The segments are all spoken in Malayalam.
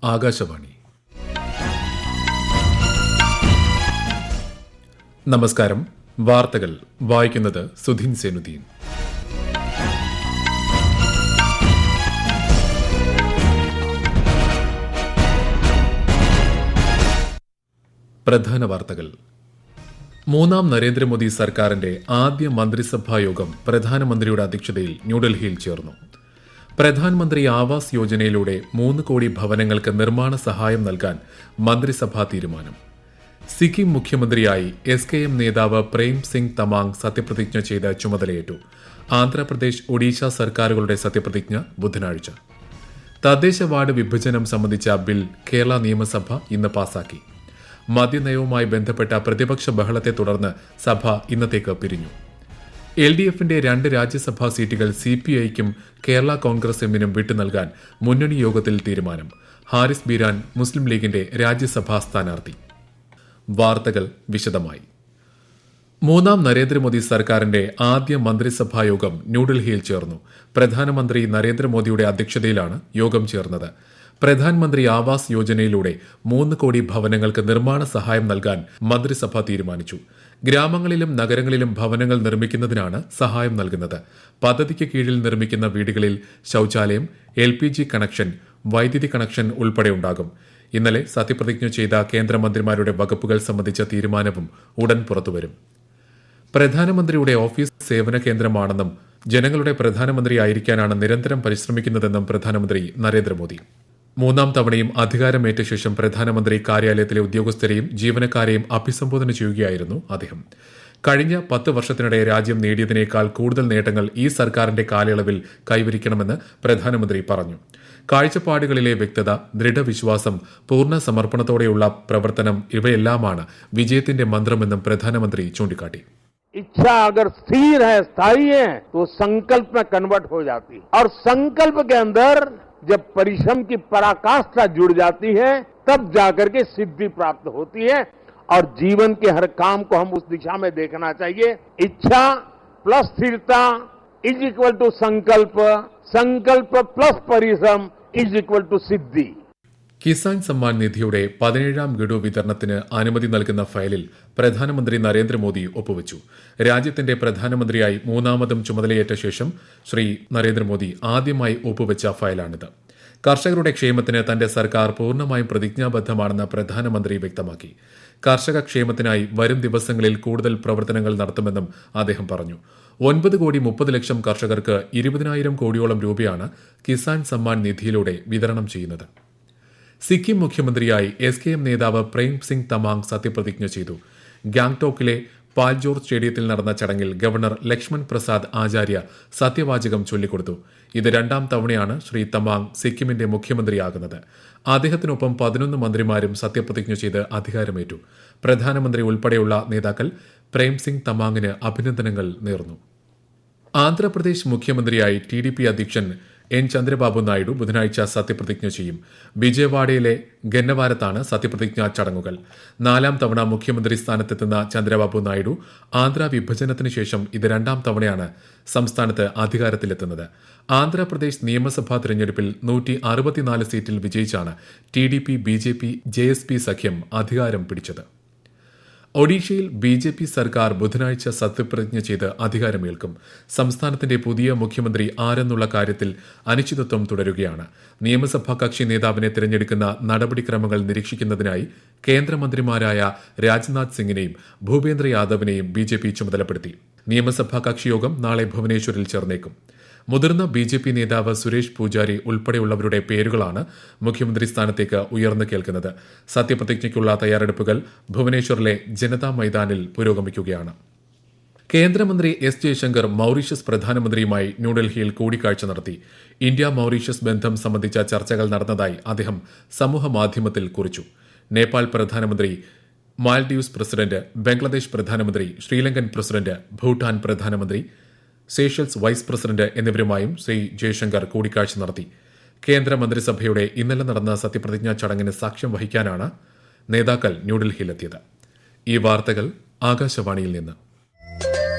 ആകാശവാണി. നമസ്കാരം. വാർത്തകൾ വായിക്കുന്നത് സുധീൻ സേനുദ്ദീൻ. പ്രധാന വാർത്തകൾ. മൂന്നാം നരേന്ദ്രമോദി സർക്കാരിന്റെ ആദ്യ മന്ത്രിസഭാ യോഗം പ്രധാനമന്ത്രിയുടെ അധ്യക്ഷതയിൽ ന്യൂഡൽഹിയിൽ ചേർന്നു. പ്രധാനമന്ത്രി ആവാസ് യോജനയിലൂടെ 3 കോടി ഭവനങ്ങൾക്ക് നിർമ്മാണ സഹായം നൽകാൻ മന്ത്രിസഭാ തീരുമാനം. സിക്കിം മുഖ്യമന്ത്രിയായി SKM നേതാവ് പ്രേം സിംഗ് തമാങ് സത്യപ്രതിജ്ഞ ചെയ്ത് ചുമതലയേറ്റു. ആന്ധ്രാപ്രദേശ്, ഒഡീഷ സർക്കാരുകളുടെ സത്യപ്രതിജ്ഞ ബുധനാഴ്ച. തദ്ദേശ വാർഡ് വിഭജനം സംബന്ധിച്ച ബിൽ കേരള നിയമസഭ ഇന്ന് പാസാക്കി. മദ്യനയവുമായി ബന്ധപ്പെട്ട പ്രതിപക്ഷ ബഹളത്തെ തുടർന്ന് സഭ ഇന്നത്തേക്ക് പിരിഞ്ഞു. LDFന്റെ 2 രാജ്യസഭാ സീറ്റുകൾ CPIക്കും കേരള കോൺഗ്രസ് എമ്മിനും വിട്ടുനൽകാൻ മുന്നണി യോഗത്തിൽ തീരുമാനം. ഹാരിസ് ബീരാൻ മുസ്ലിം ലീഗിന്റെ രാജ്യസഭാ സ്ഥാനാർത്ഥി. വാർത്തകൾ വിശദമായി. മൂന്നാം നരേന്ദ്രമോദി സർക്കാരിന്റെ ആദ്യ മന്ത്രിസഭാ യോഗം ന്യൂഡൽഹിയിൽ ചേർന്നു. പ്രധാനമന്ത്രി നരേന്ദ്രമോദിയുടെ അധ്യക്ഷതയിലാണ് യോഗം ചേർന്നത്. പ്രധാനമന്ത്രി ആവാസ് യോജനയിലൂടെ 3 കോടി ഭവനങ്ങൾക്ക് നിർമ്മാണ സഹായം നൽകാൻ മന്ത്രിസഭ തീരുമാനിച്ചു. ഗ്രാമങ്ങളിലും നഗരങ്ങളിലും ഭവനങ്ങൾ നിർമ്മിക്കുന്നതിനാണ് സഹായം നൽകുന്നത്. പദ്ധതിക്ക് കീഴിൽ നിർമ്മിക്കുന്ന വീടുകളിൽ ശൌചാലയം, LPG കണക്ഷൻ, വൈദ്യുതി കണക്ഷൻ ഉൾപ്പെടെ ഉണ്ടാകും. ഇന്നലെ സത്യപ്രതിജ്ഞ ചെയ്ത കേന്ദ്രമന്ത്രിമാരുടെ വകുപ്പുകൾ സംബന്ധിച്ച തീരുമാനവും ഉടൻ പുറത്തുവരും. പ്രധാനമന്ത്രിയുടെ ഓഫീസ് സേവന കേന്ദ്രമാണെന്നും ജനങ്ങളുടെ പ്രധാനമന്ത്രിയായിരിക്കാനാണ് നിരന്തരം പരിശ്രമിക്കുന്നതെന്നും പ്രധാനമന്ത്രി നരേന്ദ്രമോദി. 3ാം തവണയും അധികാരമേറ്റ ശേഷം പ്രധാനമന്ത്രി കാര്യാലയത്തിലെ ഉദ്യോഗസ്ഥരെയും ജീവനക്കാരെയും അഭിസംബോധന ചെയ്യുകയായിരുന്നു അദ്ദേഹം. കഴിഞ്ഞ 10 വർഷത്തിനിടെ രാജ്യം നേടിയതിനേക്കാൾ കൂടുതൽ നേട്ടങ്ങൾ ഈ സർക്കാരിന്റെ കാലയളവിൽ കൈവരിക്കണമെന്ന് പ്രധാനമന്ത്രി പറഞ്ഞു. കാഴ്ചപ്പാടുകളിലെ വ്യക്തത, ദൃഢവിശ്വാസം, പൂർണ്ണ സമർപ്പണത്തോടെയുള്ള പ്രവർത്തനം ഇവയെല്ലാമാണ് വിജയത്തിന്റെ മന്ത്രമെന്നും പ്രധാനമന്ത്രി ചൂണ്ടിക്കാട്ടി. इच्छा अगर स्थिर है, स्थायी है, तो संकल्प में कन्वर्ट हो जाती है और संकल्प के अंदर जब परिश्रम की पराकाष्ठा जुड़ जाती है तब जाकर के सिद्धि प्राप्त होती है और जीवन के हर काम को हम उस दिशा में देखना चाहिए. इच्छा प्लस स्थिरता इज इक्वल टू संकल्प, संकल्प प्लस परिश्रम इज इक्वल टू सिद्धि. കിസാൻ സമ്മാൻ നിധിയുടെ 17ാം ഗഡു വിതരണത്തിന് അനുമതി നൽകുന്ന ഫയലിൽ പ്രധാനമന്ത്രി നരേന്ദ്രമോദി ഒപ്പുവച്ചു. രാജ്യത്തിന്റെ പ്രധാനമന്ത്രിയായി 3ാമതും ചുമതലയേറ്റ ശേഷം ശ്രീ നരേന്ദ്രമോദി ആദ്യമായി ഒപ്പുവച്ച ഫയലാണിത്. കർഷകരുടെ ക്ഷേമത്തിന് തന്റെ സർക്കാർ പൂർണ്ണമായും പ്രതിജ്ഞാബദ്ധമാണെന്ന് പ്രധാനമന്ത്രി വ്യക്തമാക്കി. കർഷക ക്ഷേമത്തിനായി വരും ദിവസങ്ങളിൽ കൂടുതൽ പ്രവർത്തനങ്ങൾ നടത്തുമെന്നും അദ്ദേഹം പറഞ്ഞു. 9 കോടി 30 ലക്ഷം കർഷകർക്ക് 20,000 കോടിയോളം രൂപയാണ് കിസാൻ സമ്മാൻ നിധിയിലൂടെ വിതരണം ചെയ്യുന്നത്. സിക്കിം മുഖ്യമന്ത്രിയായി SKM നേതാവ് പ്രേം സിംഗ് തമാങ് സത്യപ്രതിജ്ഞ ചെയ്തു. ഗാംഗ്ടോക്കിലെ പാൽജോർ സ്റ്റേഡിയത്തിൽ നടന്ന ചടങ്ങിൽ ഗവർണർ ലക്ഷ്മൺ പ്രസാദ് ആചാര്യ സത്യവാചകം ചൊല്ലിക്കൊടുത്തു. ഇത് 2ാം തവണയാണ് ശ്രീ തമാങ് സിക്കിമിന്റെ മുഖ്യമന്ത്രിയാകുന്നത്. അദ്ദേഹത്തിനൊപ്പം 11 മന്ത്രിമാരും സത്യപ്രതിജ്ഞ ചെയ്ത് അധികാരമേറ്റു. പ്രധാനമന്ത്രി ഉൾപ്പെടെയുള്ള നേതാക്കൾ പ്രേം സിംഗ് തമാങ്ങിന് അഭിനന്ദനങ്ങൾ നേർന്നു. ആന്ധ്രാപ്രദേശ് മുഖ്യമന്ത്രിയായി TDP അധ്യക്ഷൻ N. ചന്ദ്രബാബു നായിഡു ബുധനാഴ്ച സത്യപ്രതിജ്ഞ ചെയ്യും. വിജയവാഡയിലെ ഗന്നവാരത്താണ് സത്യപ്രതിജ്ഞാ ചടങ്ങുകൾ. 4ാം തവണ മുഖ്യമന്ത്രി സ്ഥാനത്തെത്തുന്ന ചന്ദ്രബാബു നായിഡു ആന്ധ്ര വിഭജനത്തിന് ശേഷം ഇത് 2ാം തവണയാണ് സംസ്ഥാനത്ത് അധികാരത്തിലെത്തുന്നത്. ആന്ധ്രാപ്രദേശ് നിയമസഭാ തെരഞ്ഞെടുപ്പിൽ 164 സീറ്റിൽ വിജയിച്ചാണ് TDP, BJP, JSP സഖ്യം അധികാരം പിടിച്ചത്. ഒഡീഷയിൽ BJP സർക്കാർ ബുധനാഴ്ച സത്യപ്രതിജ്ഞ ചെയ്ത് അധികാരമേൽക്കും. സംസ്ഥാനത്തിന്റെ പുതിയ മുഖ്യമന്ത്രി ആരെന്നുള്ള കാര്യത്തിൽ അനിശ്ചിതത്വം തുടരുകയാണ്. നിയമസഭാ കക്ഷി നേതാവിനെ തിരഞ്ഞെടുക്കുന്ന നടപടിക്രമങ്ങൾ നിരീക്ഷിക്കുന്നതിനായി കേന്ദ്രമന്ത്രിമാരായ രാജ്നാഥ് സിംഗിനെയും ഭൂപേന്ദ്ര യാദവിനെയും BJP ചുമതലപ്പെടുത്തി. നിയമസഭാ കക്ഷിയോഗം നാളെ ഭുവനേശ്വറിൽ ചേർന്നേക്കും. മുതിർന്ന BJP നേതാവ് സുരേഷ് പൂജാരി ഉൾപ്പെടെയുള്ളവരുടെ പേരുകളാണ് മുഖ്യമന്ത്രി സ്ഥാനത്തേക്ക് ഉയർന്നു കേൾക്കുന്നത്. സത്യപ്രതിജ്ഞയ്ക്കുള്ള തയ്യാറെടുപ്പുകൾ ഭുവനേശ്വറിലെ ജനതാ മൈതാനിൽ പുരോഗമിക്കുകയാണ്. കേന്ദ്രമന്ത്രി S. ജയശങ്കർ മൌറീഷ്യസ് പ്രധാനമന്ത്രിയുമായി ന്യൂഡൽഹിയിൽ കൂടിക്കാഴ്ച നടത്തി. ഇന്ത്യ മൌറീഷ്യസ് ബന്ധം സംബന്ധിച്ച ചർച്ചകൾ നടന്നതായി അദ്ദേഹം സമൂഹമാധ്യമത്തിൽ കുറിച്ചു. നേപ്പാൾ പ്രധാനമന്ത്രി, മാൽഡീവ്സ് പ്രസിഡന്റ്, ബംഗ്ലാദേശ് പ്രധാനമന്ത്രി, ശ്രീലങ്കൻ പ്രസിഡന്റ്, ഭൂട്ടാൻ പ്രധാനമന്ത്രി, സേഷൽസ് വൈസ് പ്രസിഡന്റ് എന്നിവരുമായും ശ്രീ ജയശങ്കർ കൂടിക്കാഴ്ച നടത്തി. കേന്ദ്രമന്ത്രിസഭയുടെ ഇന്നലെ നടന്ന സത്യപ്രതിജ്ഞാ ചടങ്ങിന് സാക്ഷ്യം വഹിക്കാനാണ് നേതാക്കൾ ന്യൂഡൽഹിയിലെത്തിയത്. ഈ വാർത്തകൾ ആകാശവാണിയിൽ നിന്ന്.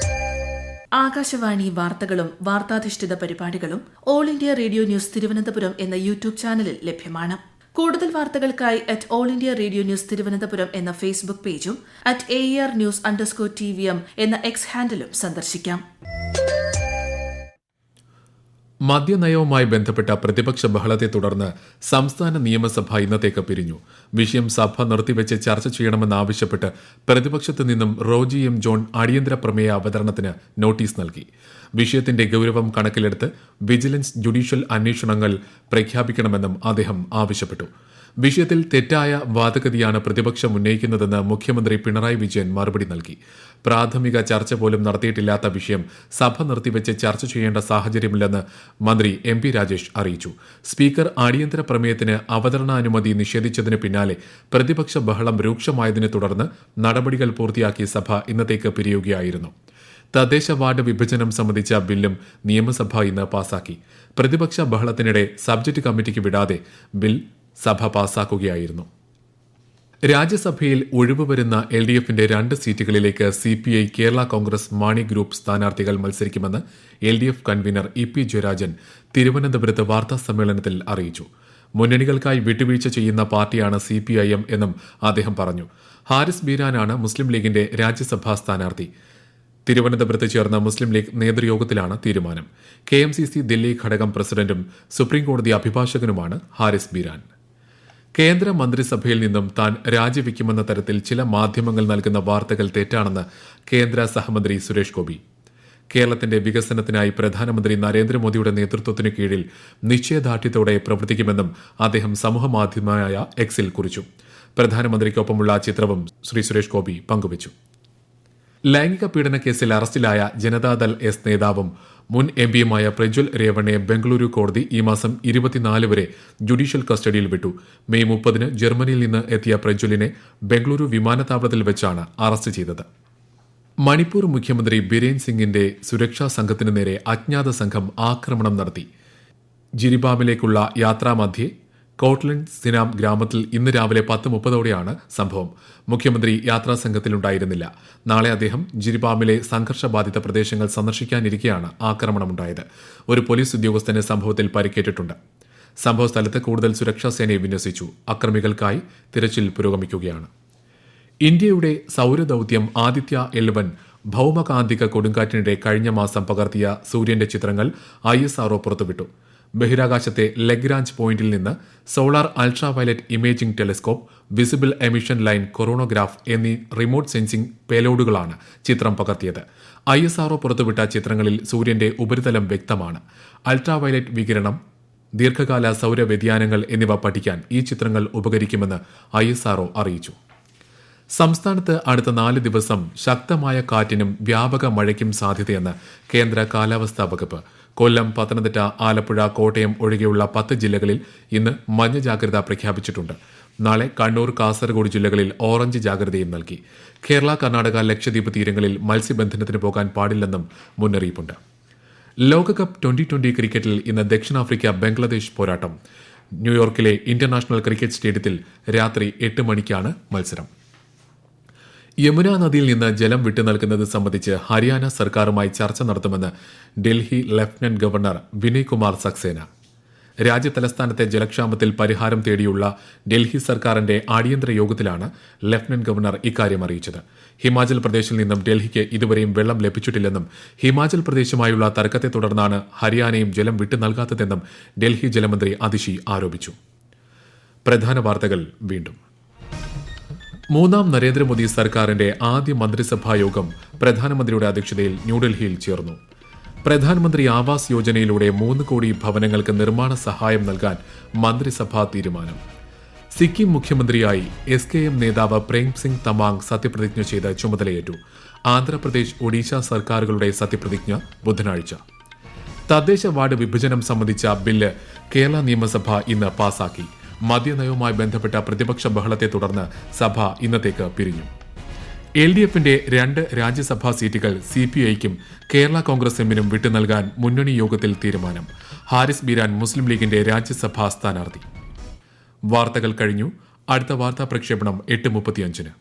ആകാശവാണി വാർത്തകളും വാർത്താധിഷ്ഠിത പരിപാടികളും all India radio news Thiruvananthapuram എന്ന യൂട്യൂബ് ചാനലിൽ ലഭ്യമാണ്. കൂടുതൽ വാർത്തകൾക്കായി @All India Radio News Thiruvananthapuram എന്ന ഫേസ്ബുക്ക് പേജും @AER_News_TVM എന്ന എക്സ് ഹാൻഡിലും സന്ദർശിക്കാം. മദ്യനയവുമായി ബന്ധപ്പെട്ട പ്രതിപക്ഷ ബഹളത്തെ തുടർന്ന് സംസ്ഥാന നിയമസഭ ഇന്നത്തേക്ക് പിരിഞ്ഞു. വിഷയം സഭ നിർത്തിവെച്ച് ചർച്ച ചെയ്യണമെന്നാവശ്യപ്പെട്ട് പ്രതിപക്ഷത്തു നിന്നും റോജി എം ജോൺ അടിയന്തര പ്രമേയ അവതരണത്തിന് നോട്ടീസ് നൽകി. വിഷയത്തിന്റെ ഗൌരവം കണക്കിലെടുത്ത് വിജിലൻസ് ജുഡീഷ്യൽ അന്വേഷണങ്ങൾ പ്രഖ്യാപിക്കണമെന്നും അദ്ദേഹം ആവശ്യപ്പെട്ടു. വിഷയത്തിൽ തെറ്റായ വാദഗതിയാണ് പ്രതിപക്ഷം ഉന്നയിക്കുന്നതെന്ന് മുഖ്യമന്ത്രി പിണറായി വിജയൻ മറുപടി നൽകി. പ്രാഥമിക ചർച്ച പോലും നടത്തിയിട്ടില്ലാത്ത വിഷയം സഭ നിർത്തിവെച്ച് ചർച്ച ചെയ്യേണ്ട സാഹചര്യമില്ലെന്ന് മന്ത്രി MP രാജേഷ് അറിയിച്ചു. സ്പീക്കർ അടിയന്തര പ്രമേയത്തിന് അവതരണാനുമതി നിഷേധിച്ചതിന് പിന്നാലെ പ്രതിപക്ഷ ബഹളം രൂക്ഷമായതിനെ തുടർന്ന് നടപടികൾ പൂർത്തിയാക്കി സഭ ഇന്നത്തേക്ക് പിരിയുകയായിരുന്നു. തദ്ദേശ വാർഡ് വിഭജനം സംബന്ധിച്ച ബില്ലും നിയമസഭ ഇന്ന് പാസാക്കി. പ്രതിപക്ഷ ബഹളത്തിനിടെ സബ്ജക്ട് കമ്മിറ്റിക്ക് വിടാതെ ബിൽ സഭ പാസാക്കുകയായിരുന്നു. രാജ്യസഭയിൽ ഒഴിവ് വരുന്ന LDFന്റെ 2 സീറ്റുകളിലേക്ക് CPI കേരള കോൺഗ്രസ് മാണി ഗ്രൂപ്പ് സ്ഥാനാർത്ഥികൾ മത്സരിക്കുമെന്ന് LDF കൺവീനർ EP ജയരാജൻ തിരുവനന്തപുരത്ത് വാർത്താസമ്മേളനത്തിൽ അറിയിച്ചു. മുന്നണികൾക്കായി വിട്ടുവീഴ്ച ചെയ്യുന്ന പാർട്ടിയാണ് CPIM എന്നും അദ്ദേഹം പറഞ്ഞു. ഹാരിസ് ബീരാനാണ് മുസ്ലിം ലീഗിന്റെ രാജ്യസഭാ സ്ഥാനാർത്ഥി. തിരുവനന്തപുരത്ത് ചേർന്ന മുസ്ലിം ലീഗ് നേതൃയോഗത്തിലാണ് തീരുമാനം. KMCC ദില്ലി ഘടകം പ്രസിഡന്റും സുപ്രീംകോടതി അഭിഭാഷകനുമാണ് ഹാരിസ് ബീരാൻ. കേന്ദ്ര മന്ത്രിസഭയിൽ നിന്നും താൻ രാജിവെക്കുമെന്ന തരത്തിൽ ചില മാധ്യമങ്ങൾ നൽകുന്ന വാർത്തകൾ തെറ്റാണെന്ന് കേന്ദ്ര സഹമന്ത്രി സുരേഷ് ഗോപി. കേരളത്തിന്റെ വികസനത്തിനായി പ്രധാനമന്ത്രി നരേന്ദ്രമോദിയുടെ നേതൃത്വത്തിനു കീഴിൽ നിശ്ചയദാർഢ്യത്തോടെ പ്രവർത്തിക്കുമെന്നും അദ്ദേഹം സമൂഹമാധ്യമമായ എക്സിൽ കുറിച്ചു. പ്രധാനമന്ത്രിക്കൊപ്പമുള്ള ചിത്രവും ശ്രീ സുരേഷ് ഗോപി പങ്കുവച്ചു. ലൈംഗിക പീഡന കേസിൽ അറസ്റ്റിലായ ജനതാദൾ S നേതാവും മുൻ MPയുമായ പ്രജ്വൽ രേവണ്ണയെ ബംഗളൂരു കോടതി ഈ മാസം 24 വരെ ജുഡീഷ്യൽ കസ്റ്റഡിയിൽ വിട്ടു. മെയ് 30 ജർമ്മനിയിൽ നിന്ന് എത്തിയ പ്രജ്വലിനെ ബംഗളൂരു വിമാനത്താവളത്തിൽ വെച്ചാണ് അറസ്റ്റ് ചെയ്തത്. മണിപ്പൂർ മുഖ്യമന്ത്രി ബിരേൻ സിംഗിന്റെ സുരക്ഷാ സംഘത്തിനു നേരെ അജ്ഞാത സംഘം ആക്രമണം നടത്തി. ജിരിബാമിലേക്കുള്ള യാത്രാമധ്യേ കോട്ട്ലൻഡ് സിനാം ഗ്രാമത്തിൽ ഇന്ന് രാവിലെ 10:30ഓടെയാണ് സംഭവം. മുഖ്യമന്ത്രി യാത്രാസംഘത്തിലുണ്ടായിരുന്നില്ല. നാളെ അദ്ദേഹം ജിരിബാമിലെ സംഘർഷബാധിത പ്രദേശങ്ങൾ സന്ദർശിക്കാനിരിക്കെയാണ് ആക്രമണമുണ്ടായത്. ഒരു പോലീസ് ഉദ്യോഗസ്ഥന് സംഭവത്തിൽ പരിക്കേറ്റിട്ടുണ്ട്. സംഭവസ്ഥലത്ത് കൂടുതൽ സുരക്ഷാ സേനയെ വിന്യസിച്ചു. അക്രമികൾക്കായി തിരച്ചിൽ പുരോഗമിക്കുകയാണ്. ഇന്ത്യയുടെ സൌരദൌത്യം ആദിത്യ 11 ഭൌമകാന്തിക കൊടുങ്കാറ്റിനിടെ കഴിഞ്ഞ മാസം പകർത്തിയ സൂര്യന്റെ ചിത്രങ്ങൾ ISRO പുറത്തുവിട്ടു. ബഹിരാകാശത്തെ ലഗ്രാഞ്ച് പോയിന്റിൽ നിന്ന് solar ultraviolet imaging telescope, visible emission line coronagraph എന്നീ റിമോട്ട് സെൻസിംഗ് പേലോഡുകളാണ് ചിത്രം പകർത്തിയത്. ISRO പുറത്തുവിട്ട ചിത്രങ്ങളിൽ സൂര്യന്റെ ഉപരിതലം വ്യക്തമാണ്. അൾട്രാവയലറ്റ് വികിരണം, ദീർഘകാല സൌര വ്യതിയാനങ്ങൾ എന്നിവ പഠിക്കാൻ ഈ ചിത്രങ്ങൾ ഉപകരിക്കുമെന്ന് ISRO അറിയിച്ചു. സംസ്ഥാനത്ത് അടുത്ത 4 ദിവസം ശക്തമായ കാറ്റിനും വ്യാപക മഴയ്ക്കും സാധ്യതയെന്ന് കേന്ദ്ര കാലാവസ്ഥാ വകുപ്പ്. കൊല്ലം, പത്തനംതിട്ട, ആലപ്പുഴ, കോട്ടയം ഒഴികെയുള്ള 10 ജില്ലകളിൽ ഇന്ന് മഞ്ഞ ജാഗ്രത പ്രഖ്യാപിച്ചിട്ടുണ്ട്. നാളെ കണ്ണൂർ, കാസർഗോഡ് ജില്ലകളിൽ ഓറഞ്ച് ജാഗ്രതയും നൽകി. കേരള, കർണാടക, ലക്ഷദ്വീപ് തീരങ്ങളിൽ മത്സ്യബന്ധനത്തിന് പോകാൻ പാടില്ലെന്നും മുന്നറിയിപ്പുണ്ട്. ലോകകപ്പ് 2020 ക്രിക്കറ്റിൽ ഇന്ന് ദക്ഷിണാഫ്രിക്ക ബംഗ്ലാദേശ് പോരാട്ടം. ന്യൂയോർക്കിലെ ഇന്റർനാഷണൽ ക്രിക്കറ്റ് സ്റ്റേഡിയത്തിൽ രാത്രി 8 മണിക്കാണ് മത്സരം. യമുന നദിയിൽ നിന്ന് ജലം വിട്ടു നൽകുന്നത് സംബന്ധിച്ച് ഹരിയാന സർക്കാരുമായി ചർച്ച നടത്തുമെന്ന് ഡൽഹി ലഫ്റ്റനന്റ് ഗവർണർ വിനയ് കുമാർ സക്സേന. രാജ്യതലസ്ഥാനത്തെ ജലക്ഷാമത്തിൽ പരിഹാരം തേടിയുള്ള ഡൽഹി സർക്കാരിന്റെ അടിയന്തര യോഗത്തിലാണ് ലഫ്റ്റനന്റ് ഗവർണർ ഇക്കാര്യം അറിയിച്ചത്. ഹിമാചൽ പ്രദേശിൽ നിന്നും ഡൽഹിക്ക് ഇതുവരെയും വെള്ളം ലഭിച്ചിട്ടില്ലെന്നും ഹിമാചൽ പ്രദേശുമായുള്ള തർക്കത്തെ തുടർന്നാണ് ഹരിയാനയും ജലം വിട്ടു നൽകാത്തതെന്നും ഡൽഹി ജലമന്ത്രി അതിഷി ആരോപിച്ചു. പ്രധാന വാർത്തകൾ വീണ്ടും. 3ാം നരേന്ദ്രമോദി സർക്കാരിന്റെ ആദ്യ മന്ത്രിസഭാ യോഗം പ്രധാനമന്ത്രിയുടെ അധ്യക്ഷതയിൽ ന്യൂഡൽഹിയിൽ ചേർന്നു. പ്രധാനമന്ത്രി ആവാസ് യോജനയിലൂടെ 3 കോടി ഭവനങ്ങൾക്ക് നിർമ്മാണ സഹായം നൽകാൻ മന്ത്രിസഭാ തീരുമാനം. സിക്കിം മുഖ്യമന്ത്രിയായി SKM നേതാവ് പ്രേം സിംഗ് തമാങ് സത്യപ്രതിജ്ഞ ചെയ്ത് ചുമതലയേറ്റു. ആന്ധ്രാപ്രദേശ്, ഒഡീഷ സർക്കാരുകളുടെ സത്യപ്രതിജ്ഞ ബുധനാഴ്ച. തദ്ദേശ വാർഡ് വിഭജനം സംബന്ധിച്ച ബില്ല് കേരള നിയമസഭ ഇന്ന് പാസാക്കി. മദ്യനയവുമായി ബന്ധപ്പെട്ട പ്രതിപക്ഷ ബഹളത്തെ തുടർന്ന് സഭ ഇന്നത്തേക്ക് പിരിഞ്ഞു. LDFന്റെ 2 രാജ്യസഭാ സീറ്റുകൾ CPIക്കും കേരള കോൺഗ്രസ് എമ്മിനും വിട്ടുനൽകാൻ മുന്നണി യോഗത്തിൽ തീരുമാനം. ഹാരിസ് ബീരാൻ മുസ്ലിം ലീഗിന്റെ രാജ്യസഭാ സ്ഥാനാർത്ഥി. വാർത്തകൾ കഴിഞ്ഞു. അടുത്ത വാർത്താ പ്രക്ഷേപണം 8:35.